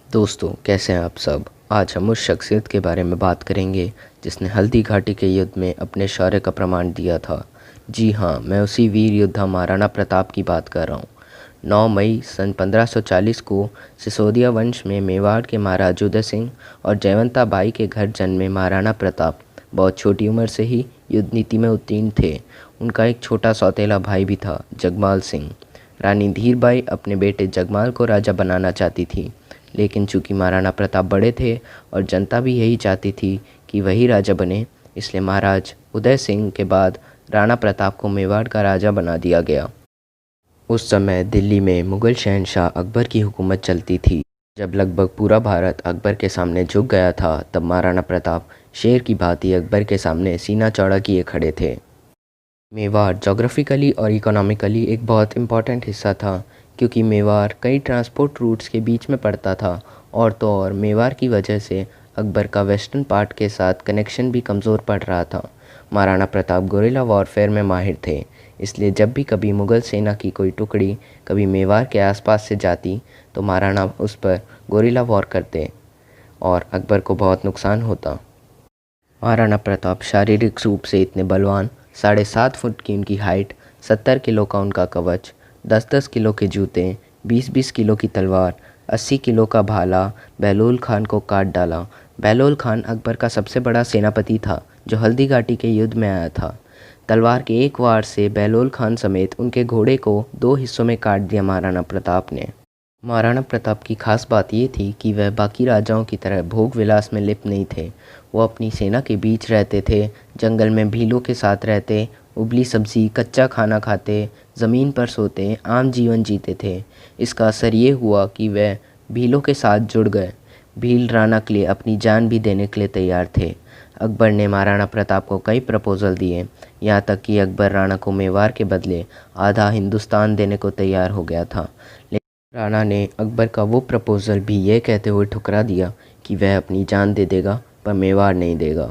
दोस्तों, कैसे हैं आप सब। आज हम उस शख्सियत के बारे में बात करेंगे जिसने हल्दी घाटी के युद्ध में अपने शौर्य का प्रमाण दिया था। जी हाँ, मैं उसी वीर योद्धा महाराणा प्रताप की बात कर रहा हूँ। 9 मई सन 1540 को सिसोदिया वंश में मेवाड़ के महाराज उदय सिंह और जयवंता बाई के घर जन्मे महाराणा प्रताप बहुत छोटी उम्र से ही युद्ध नीति में उत्तीर्ण थे। उनका एक छोटा सौतेला भाई भी था, जगमाल सिंह। रानी धीरबाई अपने बेटे जगमाल को राजा बनाना चाहती थी, लेकिन चूंकि महाराणा प्रताप बड़े थे और जनता भी यही चाहती थी कि वही राजा बने, इसलिए महाराज उदय सिंह के बाद राणा प्रताप को मेवाड़ का राजा बना दिया गया। उस समय दिल्ली में मुगल शहंशाह अकबर की हुकूमत चलती थी। जब लगभग पूरा भारत अकबर के सामने झुक गया था, तब महाराणा प्रताप शेर की भांति अकबर के सामने सीना चौड़ा किए खड़े थे। मेवाड़ जोग्राफिकली और इकोनॉमिकली एक बहुत इम्पॉर्टेंट हिस्सा था, क्योंकि मेवाड़ कई ट्रांसपोर्ट रूट्स के बीच में पड़ता था, और तो और मेवाड़ की वजह से अकबर का वेस्टर्न पार्ट के साथ कनेक्शन भी कमज़ोर पड़ रहा था। महाराणा प्रताप गोरिल्ला वॉरफेयर में माहिर थे, इसलिए जब भी कभी मुग़ल सेना की कोई टुकड़ी कभी मेवाड़ के आसपास से जाती तो महाराणा उस पर गोरिल्ला वॉर करते और अकबर को बहुत नुकसान होता। महाराणा प्रताप शारीरिक रूप से इतने बलवान, 7.5 फुट की उनकी हाइट, 70 किलो का उनका कवच, 10-10 किलो के जूते, 20-20 किलो की तलवार, 80 किलो का भाला बहलोल खान को काट डाला। बहलोल खान अकबर का सबसे बड़ा सेनापति था, जो हल्दी घाटी के युद्ध में आया था। तलवार के एक वार से बहलोल खान समेत उनके घोड़े को 2 हिस्सों में काट दिया महाराणा प्रताप ने। महाराणा प्रताप की खास बात ये थी कि वह बाकी राजाओं की तरह भोग विलास में लिप्त नहीं थे। वो अपनी सेना के बीच रहते थे, जंगल में भीलों के साथ रहते, उबली सब्जी कच्चा खाना खाते, ज़मीन पर सोते, आम जीवन जीते थे। इसका असर ये हुआ कि वह भीलों के साथ जुड़ गए। भील राणा के लिए अपनी जान भी देने के लिए तैयार थे। अकबर ने महाराणा प्रताप को कई प्रपोजल दिए, यहाँ तक कि अकबर राणा को मेवाड़ के बदले आधा हिंदुस्तान देने को तैयार हो गया था। राणा ने अकबर का वो प्रपोज़ल भी ये कहते हुए ठुकरा दिया कि वह अपनी जान दे देगा पर मेवाड़ नहीं देगा।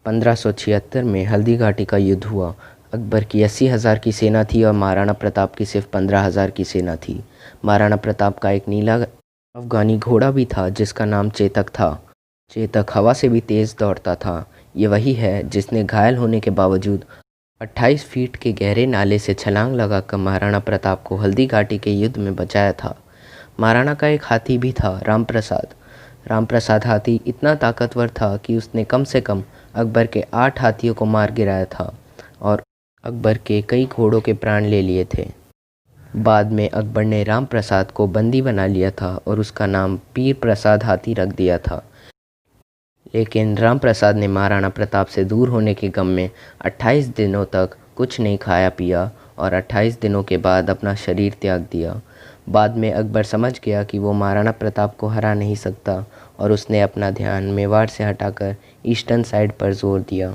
1576 में हल्दी घाटी का युद्ध हुआ। अकबर की 80,000 की सेना थी और महाराणा प्रताप की सिर्फ 15,000 की सेना थी। महाराणा प्रताप का एक नीला अफगानी घोड़ा भी था, जिसका नाम चेतक था। चेतक हवा से भी तेज़ दौड़ता था। ये वही है जिसने घायल होने के बावजूद 28 फीट के गहरे नाले से छलांग लगाकर महाराणा प्रताप को हल्दी घाटी के युद्ध में बचाया था। महाराणा का एक हाथी भी था, रामप्रसाद। रामप्रसाद हाथी इतना ताकतवर था कि उसने कम से कम अकबर के 8 हाथियों को मार गिराया था और अकबर के कई घोड़ों के प्राण ले लिए थे। बाद में अकबर ने रामप्रसाद को बंदी बना लिया था और उसका नाम पीर प्रसाद हाथी रख दिया था। लेकिन रामप्रसाद ने महाराणा प्रताप से दूर होने के गम में 28 दिनों तक कुछ नहीं खाया पिया और 28 दिनों के बाद अपना शरीर त्याग दिया। बाद में अकबर समझ गया कि वो महाराणा प्रताप को हरा नहीं सकता और उसने अपना ध्यान मेवाड़ से हटाकर ईस्टर्न साइड पर जोर दिया।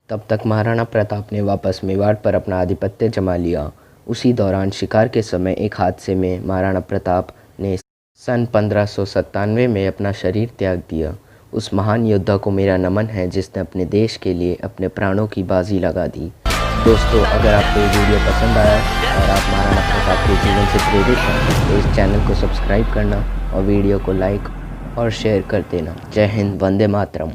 तब तक महाराणा प्रताप ने वापस मेवाड़ पर अपना आधिपत्य जमा लिया। उसी दौरान शिकार के समय एक हादसे में महाराणा प्रताप ने सन 1597 में अपना शरीर त्याग दिया। उस महान योद्धा को मेरा नमन है जिसने अपने देश के लिए अपने प्राणों की बाजी लगा दी। दोस्तों, अगर आपको ये वीडियो पसंद आया और आप महाराणा प्रताप के जीवन से प्रेरित हैं तो इस चैनल को सब्सक्राइब करना और वीडियो को लाइक और शेयर कर देना। जय हिंद, वंदे मातरम।